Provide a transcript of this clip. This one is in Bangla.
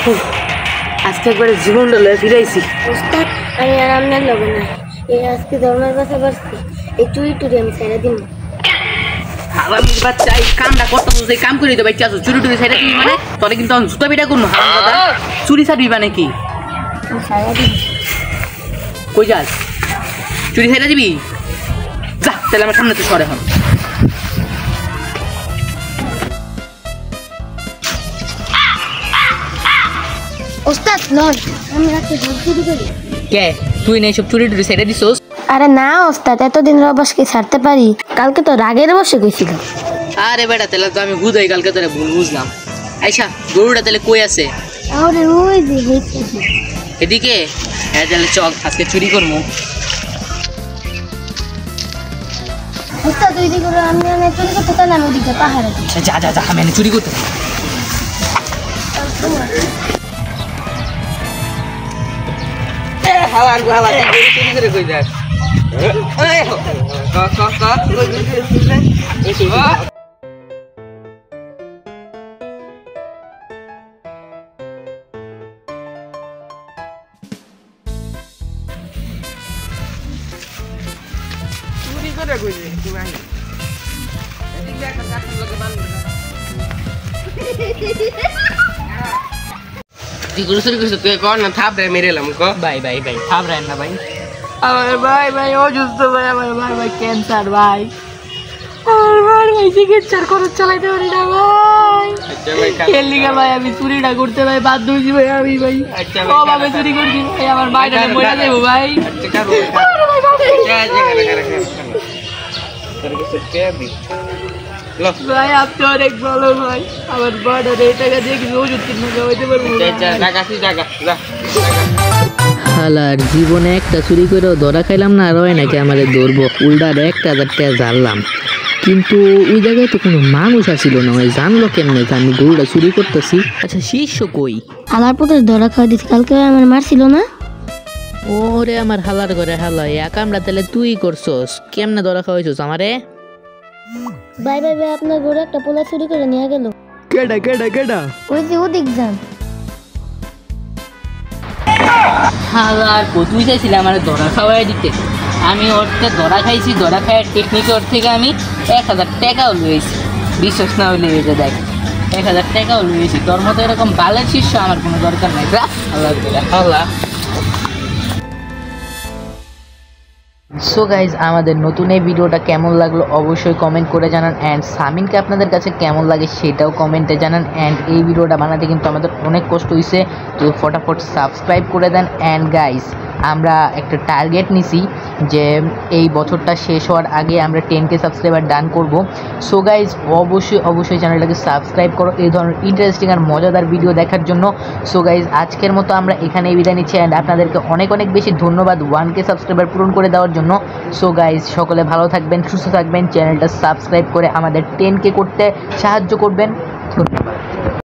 আজকে একবারে জীবনটা লয়ে ফিরাইছি। ওস্তাদ আমি আর আপনার লগে না, এই আজকে ধর্মের কথা বলছি, এই চুরি টুরি আমি ছেড়ে দিব। হারামির বাচ্চা, এই কামটা করতে বলছে, কাম করে দিতে বাচ্চা আছো, চুরি টুরি ছেড়ে দিবি মানে? তোরে কিন্তু আমি জুতা পিটা করবো হারাম দাদা। চুরি ছাড়বি মানে কি? ছেড়ে দিব। কই যাস? চুরি ছেড়ে দিবি? যা তাহলে আমার সামনে তো সরে হন। ওস্তাদ লন, আমি রাতে চুরি করি। কে তুই না এইসব চুরি টুরি ছেড়ে দিছোস? আরে না ওস্তাদ, এতদিন অবশ্য কি ছাড়তে পারি? কালকে তো রাগের বসে গেছিল। আরে বেটা তাহলে তো আমি বুঝাই কালকে তোরে ভুল বুঝলাম। আইসা গরুটা তাহলে কই আছে? আরে ওই যে হয়েছে এদিকে। হ্যাঁ তাহলে চল আজকে চুরি করবো। ওস্তাদ ওই দিকে আমি চুরি করতে তাহলে আমি ওদিকে পাহাড়ে যা যা যা, আমি এনে চুরি করতে। চুরি করে কই যাস? চুরি করে কই যাস তুমি? আই এদিক দেখ না, কাকুর লোকে মানবে না। তুই গুরু চুরি করছিস? তুই কর না, থাপ রে মেরে এলাম। ভাই ভাই ভাই থাপ রেন না ভাই। আমার ভাই ভাই অসুস্থ ভাই, আমার ভাই ভাই ক্যান্সার ভাই। আমার ভাই ভাই চিকিৎসার খরচ চালাইতে পারি না ভাই। খেললিগা ভাই আমি চুরিটা করতে ভাই বাধ্য হয়েছি ভাই। আমি ভাই ভাবে চুরি করছি ভাই, আমার ভাইটা মরে যাবো ভাই। ভাই আপনি অনেক ভালো ভাই, আমার বাড়ার এই টাকা দিয়ে কিছু ওষুধ কিনে খাওয়াইতে পারবো। হালার জীবনে একটা চুরি করেও ধরা খাইলাম না, আর হয় নাকি আমাদের ধরবো। উল্টার 1,000 টাকা জানলাম, কিন্তু ওই জায়গায় তো কোনো মানুষ আসিল না। ওই জানলো কেমনে যে আমি গরুটা চুরি করতেছি? আচ্ছা শিষ্য কই? হালার পথে ধরা খাওয়া দিচ্ছি, কালকে আমার মারছিল না? ওরে আমার হালার ঘরে হালা, একা আমরা তাহলে তুই করছস? কেমনে ধরা খাওয়াইছস আমারে? ভাই ভাই ভাই আপনার গরু একটা পোলা চুরি করে নিয়ে গেল। কেডা কেডা কেডা? ওই যে ওদিক যান। হালার তুই চাইছিলি আমার ধরা খাওয়াই দিতে, আমি ওর থেকে ধরা খাইছি। ধরা খাওয়ার টেকনিক ওর থেকে আমি 1,000 টাকাও লুয়েছি। বিশ্বাস না হলে এটা দেখ, 1,000 টাকাও লুয়েছি। তোর মতো এরকম বালের শিষ্য আমার কোনো দরকার নাই। হালা সো গাইজ, আমাদের নতুন এই ভিডিওটা কেমন লাগলো অবশ্যই কমেন্ট করে জানান। অ্যান্ড সামিনকে আপনাদের কাছে কেমন লাগে সেটাও কমেন্টে জানান। অ্যান্ড এই ভিডিওটা বানাতে কিন্তু আমাদের অনেক কষ্ট হয়েছে, তো ফটাফট সাবস্ক্রাইব করে দেন। অ্যান্ড গাইজ, আমরা একটা টার্গেট নিছি যে এই বছরটা শেষ হওয়ার আগে আমরা 10K সাবস্ক্রাইবার ডান করব। সো গাইজ অবশ্যই চ্যানেলটাকে সাবস্ক্রাইব করো এই ধরনের ইন্টারেস্টিং আর মজাদার ভিডিও দেখার জন্য। সো গাইজ আজকের মতো আমরা এখানেই বিদায় নিচ্ছি। অ্যান্ড আপনাদেরকে অনেক বেশি ধন্যবাদ 1K সাবস্ক্রাইবার পূরণ করে দেওয়ার জন্য। সো গাইজ সকলে ভালো থাকবেন, সুস্থ থাকবেন, চ্যানেলটা সাবস্ক্রাইব করে আমাদের 10K করতে সাহায্য করবেন। ধন্যবাদ।